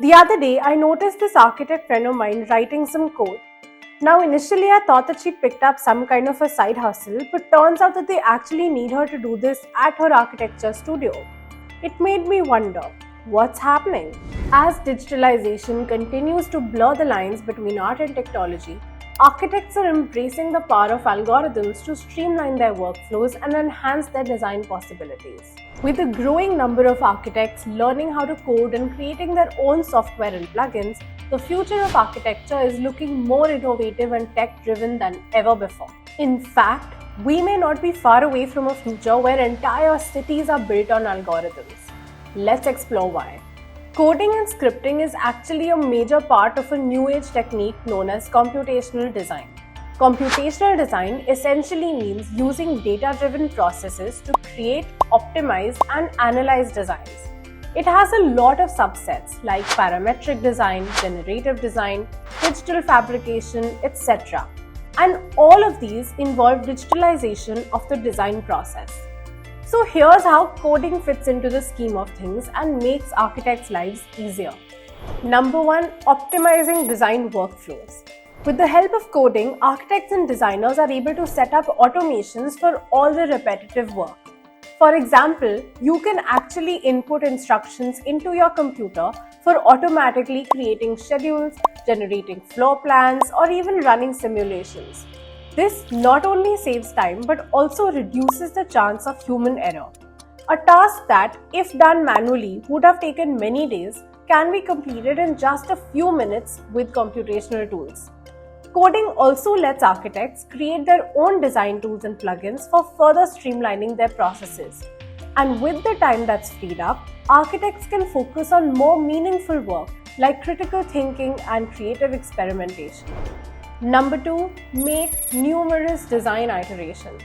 The other day, I noticed this architect friend of mine writing some code. Now, initially, I thought that she picked up some kind of a side hustle, but turns out that they actually need her to do this at her architecture studio. It made me wonder, what's happening? As digitalization continues to blur the lines between art and technology, architects are embracing the power of algorithms to streamline their workflows and enhance their design possibilities. With a growing number of architects learning how to code and creating their own software and plugins, the future of architecture is looking more innovative and tech-driven than ever before. In fact, we may not be far away from a future where entire cities are built on algorithms. Let's explore why. Coding and scripting is actually a major part of a new age technique known as computational design. Computational design essentially means using data-driven processes to create, optimize, and analyze designs. It has a lot of subsets like parametric design, generative design, digital fabrication, etc. And all of these involve digitalization of the design process. So here's how coding fits into the scheme of things and makes architects' lives easier. Number 1, optimizing design workflows. With the help of coding, architects and designers are able to set up automations for all the repetitive work. For example, you can actually input instructions into your computer for automatically creating schedules, generating floor plans, or even running simulations. This not only saves time but also reduces the chance of human error. A task that, if done manually, would have taken many days can be completed in just a few minutes with computational tools. Coding also lets architects create their own design tools and plugins for further streamlining their processes. And with the time that's freed up, architects can focus on more meaningful work like critical thinking and creative experimentation. Number 2, make numerous design iterations.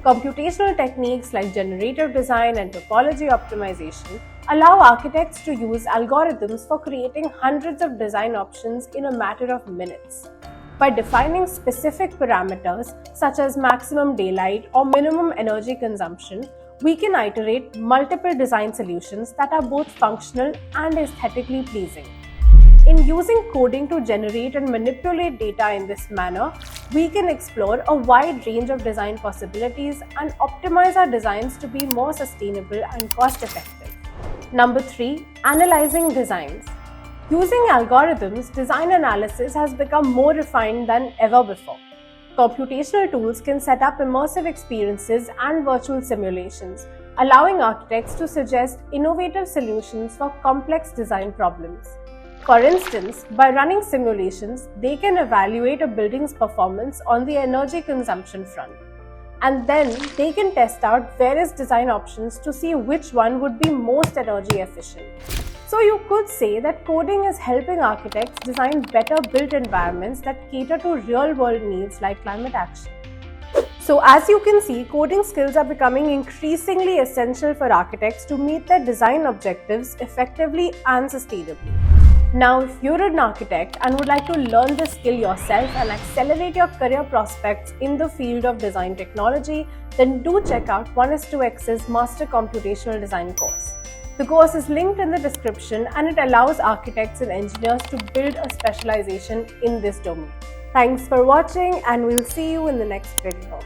Computational techniques like generative design and topology optimization allow architects to use algorithms for creating hundreds of design options in a matter of minutes. By defining specific parameters such as maximum daylight or minimum energy consumption, we can iterate multiple design solutions that are both functional and aesthetically pleasing. In using coding to generate and manipulate data in this manner, we can explore a wide range of design possibilities and optimize our designs to be more sustainable and cost-effective. Number 3, analyzing designs. Using algorithms, design analysis has become more refined than ever before. Computational tools can set up immersive experiences and virtual simulations, allowing architects to suggest innovative solutions for complex design problems. For instance, by running simulations, they can evaluate a building's performance on the energy consumption front. And then they can test out various design options to see which one would be most energy efficient. So you could say that coding is helping architects design better built environments that cater to real-world needs like climate action. So as you can see, coding skills are becoming increasingly essential for architects to meet their design objectives effectively and sustainably. Now, if you're an architect and would like to learn this skill yourself and accelerate your career prospects in the field of design technology, then do check out 1:2x's Master Computational Design course. The course is linked in the description and it allows architects and engineers to build a specialization in this domain. Thanks for watching and we'll see you in the next video.